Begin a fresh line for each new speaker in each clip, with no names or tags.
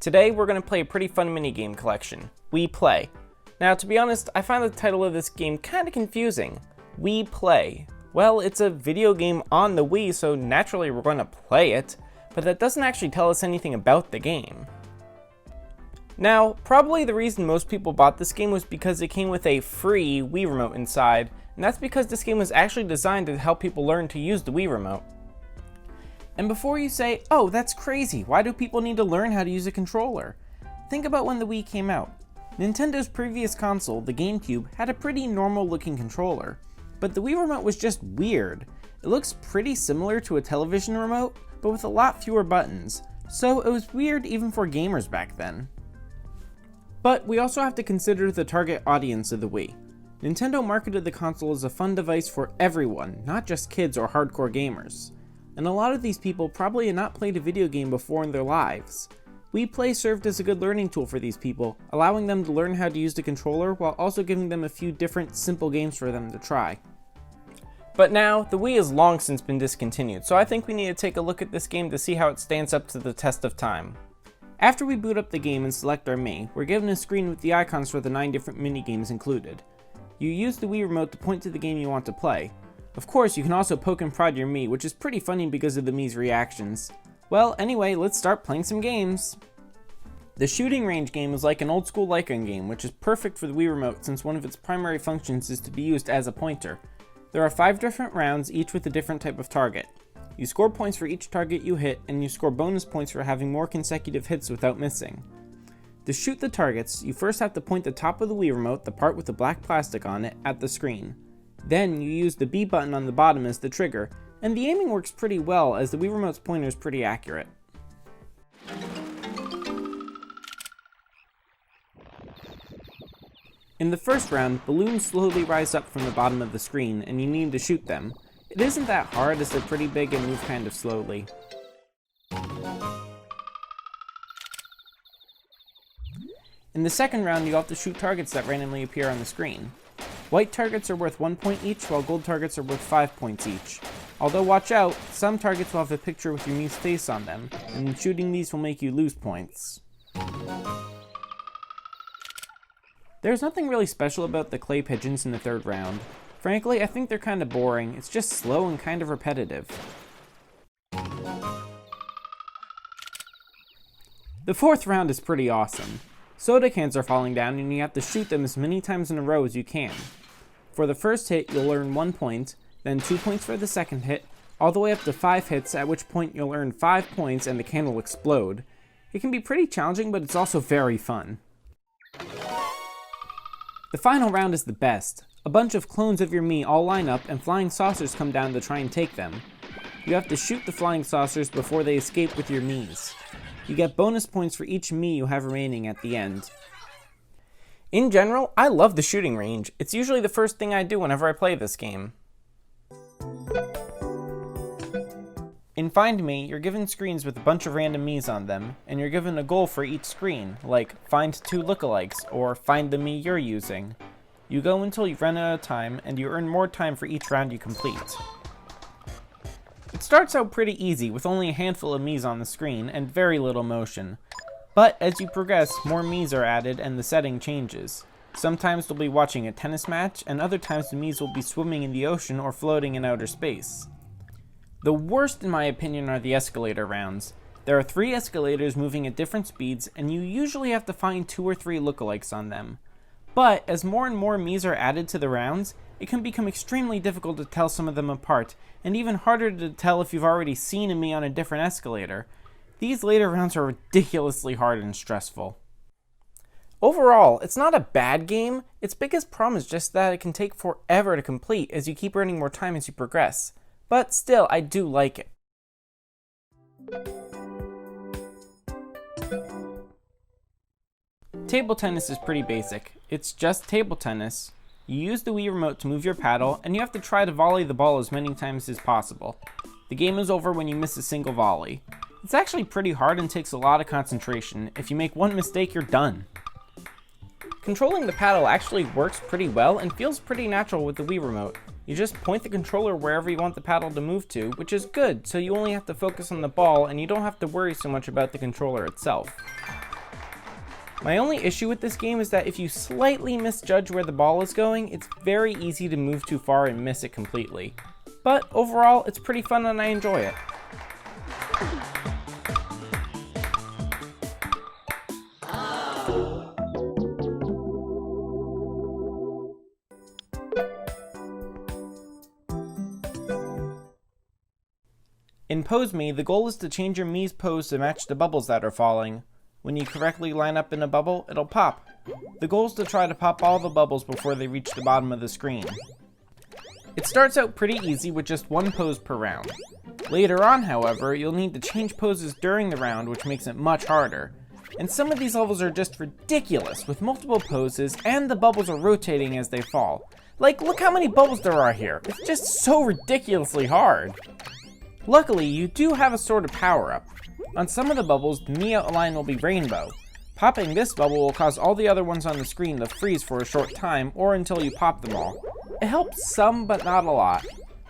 Today we're going to play a pretty fun minigame collection, Wii Play. Now to be honest, I find the title of this game kind of confusing. Wii Play. Well, it's a video game on the Wii, so naturally we're going to play it, but that doesn't actually tell us anything about the game. Now, probably the reason most people bought this game was because it came with a free Wii remote inside, and that's because this game was actually designed to help people learn to use the Wii remote. And before you say, oh, that's crazy, why do people need to learn how to use a controller? Think about when the Wii came out. Nintendo's previous console, the GameCube, had a pretty normal looking controller, but the Wii remote was just weird. It looks pretty similar to a television remote, but with a lot fewer buttons, so it was weird even for gamers back then. But we also have to consider the target audience of the Wii. Nintendo marketed the console as a fun device for everyone, not just kids or hardcore gamers. And a lot of these people probably had not played a video game before in their lives. Wii Play served as a good learning tool for these people, allowing them to learn how to use the controller while also giving them a few different simple games for them to try. But now, the Wii has long since been discontinued, so I think we need to take a look at this game to see how it stands up to the test of time. After we boot up the game and select our Mii, we're given a screen with the icons for the 9 different minigames included. You use the Wii remote to point to the game you want to play. Of course, you can also poke and prod your Mii, which is pretty funny because of the Mii's reactions. Well, anyway, let's start playing some games. The shooting range game is like an old school light gun game, which is perfect for the Wii remote since one of its primary functions is to be used as a pointer. There are 5 different rounds, each with a different type of target. You score points for each target you hit, and you score bonus points for having more consecutive hits without missing. To shoot the targets, you first have to point the top of the Wii remote, the part with the black plastic on it, at the screen. Then you use the B button on the bottom as the trigger, and the aiming works pretty well as the Wii remote's pointer is pretty accurate. In the first round, balloons slowly rise up from the bottom of the screen and you need to shoot them. It isn't that hard as they're pretty big and move kind of slowly. In the second round, you have to shoot targets that randomly appear on the screen. White targets are worth 1 point each, while gold targets are worth 5 points each. Although watch out, some targets will have a picture with your Mii's face on them, and shooting these will make you lose points. There's nothing really special about the clay pigeons in the third round. Frankly, I think they're kind of boring. It's just slow and kind of repetitive. The fourth round is pretty awesome. Soda cans are falling down and you have to shoot them as many times in a row as you can. For the first hit, you'll earn 1 point, then 2 points for the second hit, all the way up to 5 hits, at which point you'll earn 5 points and the can will explode. It can be pretty challenging, but it's also very fun. The final round is the best. A bunch of clones of your Mii all line up and flying saucers come down to try and take them. You have to shoot the flying saucers before they escape with your Miis. You get bonus points for each Mii you have remaining at the end. In general, I love the shooting range. It's usually the first thing I do whenever I play this game. In Find Me, you're given screens with a bunch of random Miis on them, and you're given a goal for each screen, like find 2 lookalikes, or find the Mii you're using. You go until you run out of time, and you earn more time for each round you complete. It starts out pretty easy, with only a handful of Miis on the screen, and very little motion. But as you progress, more Miis are added and the setting changes. Sometimes you'll be watching a tennis match, and other times the Miis will be swimming in the ocean or floating in outer space. The worst in my opinion are the escalator rounds. There are 3 escalators moving at different speeds, and you usually have to find 2 or 3 lookalikes on them. But as more and more Miis are added to the rounds, it can become extremely difficult to tell some of them apart, and even harder to tell if you've already seen a Mii on a different escalator. These later rounds are ridiculously hard and stressful. Overall, it's not a bad game. Its biggest problem is just that it can take forever to complete as you keep earning more time as you progress. But still, I do like it. Table tennis is pretty basic. It's just table tennis. You use the Wii remote to move your paddle, and you have to try to volley the ball as many times as possible. The game is over when you miss a single volley. It's actually pretty hard and takes a lot of concentration. If you make one mistake, you're done. Controlling the paddle actually works pretty well and feels pretty natural with the Wii remote. You just point the controller wherever you want the paddle to move to, which is good, so you only have to focus on the ball and you don't have to worry so much about the controller itself. My only issue with this game is that if you slightly misjudge where the ball is going, it's very easy to move too far and miss it completely. But overall, it's pretty fun and I enjoy it. In Pose Me, the goal is to change your Mii's pose to match the bubbles that are falling. When you correctly line up in a bubble, it'll pop. The goal is to try to pop all the bubbles before they reach the bottom of the screen. It starts out pretty easy with just one pose per round. Later on, however, you'll need to change poses during the round, which makes it much harder. And some of these levels are just ridiculous, with multiple poses, and the bubbles are rotating as they fall. Like, look how many bubbles there are here. It's just so ridiculously hard. Luckily, you do have a sort of power-up. On some of the bubbles, the Mii outline will be rainbow. Popping this bubble will cause all the other ones on the screen to freeze for a short time, or until you pop them all. It helps some, but not a lot.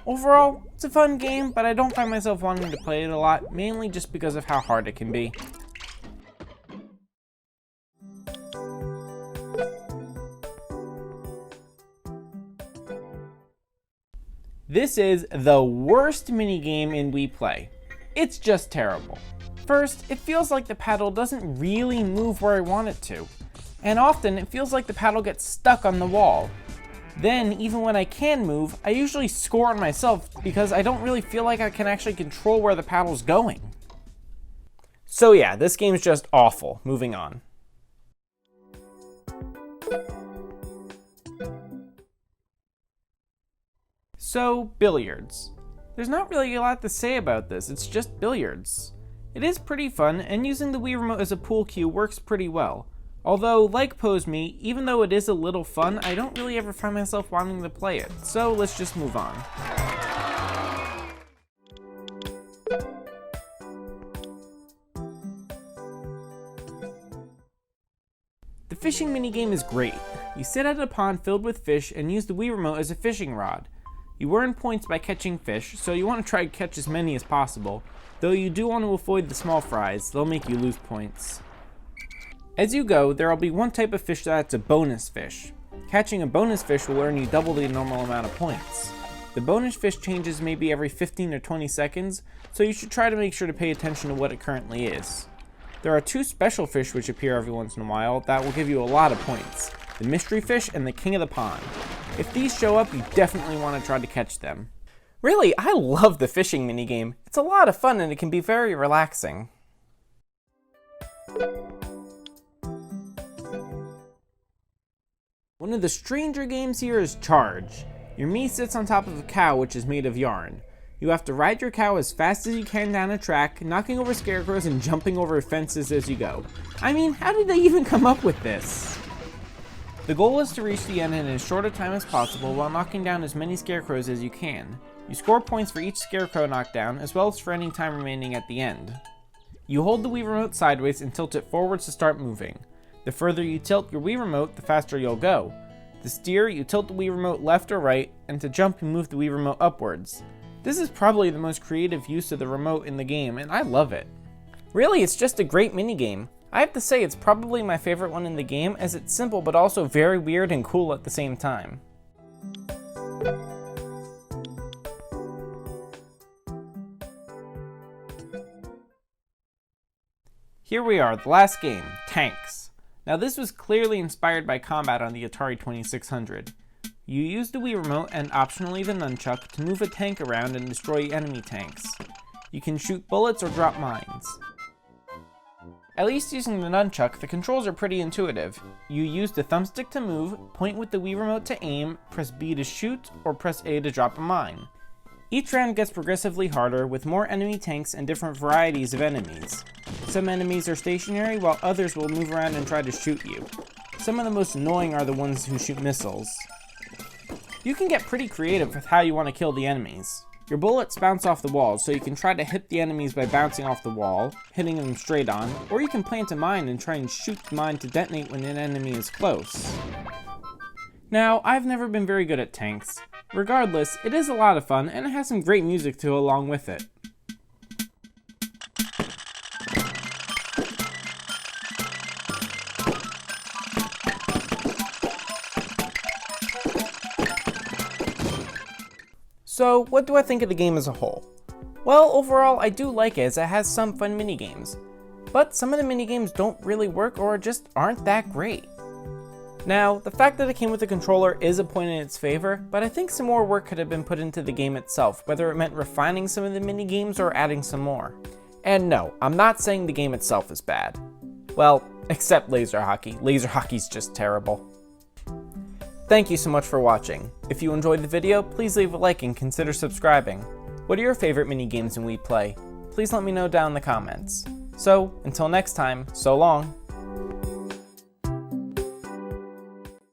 Overall, it's a fun game, but I don't find myself wanting to play it a lot, mainly just because of how hard it can be. This is the worst minigame in Wii Play. It's just terrible. First, it feels like the paddle doesn't really move where I want it to. And often, it feels like the paddle gets stuck on the wall. Then, even when I can move, I usually score on myself because I don't really feel like I can actually control where the paddle's going. So yeah, this game's just awful. Moving on. So, Billiards. There's not really a lot to say about this, it's just Billiards. It is pretty fun, and using the Wii Remote as a pool cue works pretty well. Although, like Pose Me, even though it is a little fun, I don't really ever find myself wanting to play it, so let's just move on. The fishing minigame is great. You sit at a pond filled with fish and use the Wii Remote as a fishing rod. You earn points by catching fish, so you want to try to catch as many as possible, though you do want to avoid the small fries, they'll make you lose points. As you go, there will be one type of fish that's a bonus fish. Catching a bonus fish will earn you double the normal amount of points. The bonus fish changes maybe every 15 or 20 seconds, so you should try to make sure to pay attention to what it currently is. There are two special fish which appear every once in a while that will give you a lot of points. The mystery fish and the king of the pond. If these show up, you definitely want to try to catch them. Really, I love the fishing minigame. It's a lot of fun and it can be very relaxing. One of the stranger games here is Charge. Your Mii sits on top of a cow which is made of yarn. You have to ride your cow as fast as you can down a track, knocking over scarecrows and jumping over fences as you go. I mean, how did they even come up with this? The goal is to reach the end in as short a time as possible while knocking down as many scarecrows as you can. You score points for each scarecrow knockdown, as well as for any time remaining at the end. You hold the Wii Remote sideways and tilt it forwards to start moving. The further you tilt your Wii Remote, the faster you'll go. To steer, you tilt the Wii Remote left or right, and to jump, you move the Wii Remote upwards. This is probably the most creative use of the remote in the game, and I love it. Really, it's just a great minigame. I have to say it's probably my favorite one in the game, as it's simple but also very weird and cool at the same time. Here we are, the last game, Tanks. Now this was clearly inspired by combat on the Atari 2600. You use the Wii Remote and optionally the nunchuck to move a tank around and destroy enemy tanks. You can shoot bullets or drop mines. At least using the nunchuck, the controls are pretty intuitive. You use the thumbstick to move, point with the Wii Remote to aim, press B to shoot, or press A to drop a mine. Each round gets progressively harder, with more enemy tanks and different varieties of enemies. Some enemies are stationary, while others will move around and try to shoot you. Some of the most annoying are the ones who shoot missiles. You can get pretty creative with how you want to kill the enemies. Your bullets bounce off the walls, so you can try to hit the enemies by bouncing off the wall, hitting them straight on, or you can plant a mine and try and shoot the mine to detonate when an enemy is close. Now, I've never been very good at tanks. Regardless, it is a lot of fun, and it has some great music to go along with it. So what do I think of the game as a whole? Well, overall I do like it as it has some fun minigames, but some of the minigames don't really work or just aren't that great. Now, the fact that it came with a controller is a point in its favor, but I think some more work could have been put into the game itself, whether it meant refining some of the minigames or adding some more. And no, I'm not saying the game itself is bad. Well, except laser hockey. Laser hockey's just terrible. Thank you so much for watching. If you enjoyed the video, please leave a like and consider subscribing. What are your favorite minigames in Wii Play? Please let me know down in the comments. So, until next time, so long.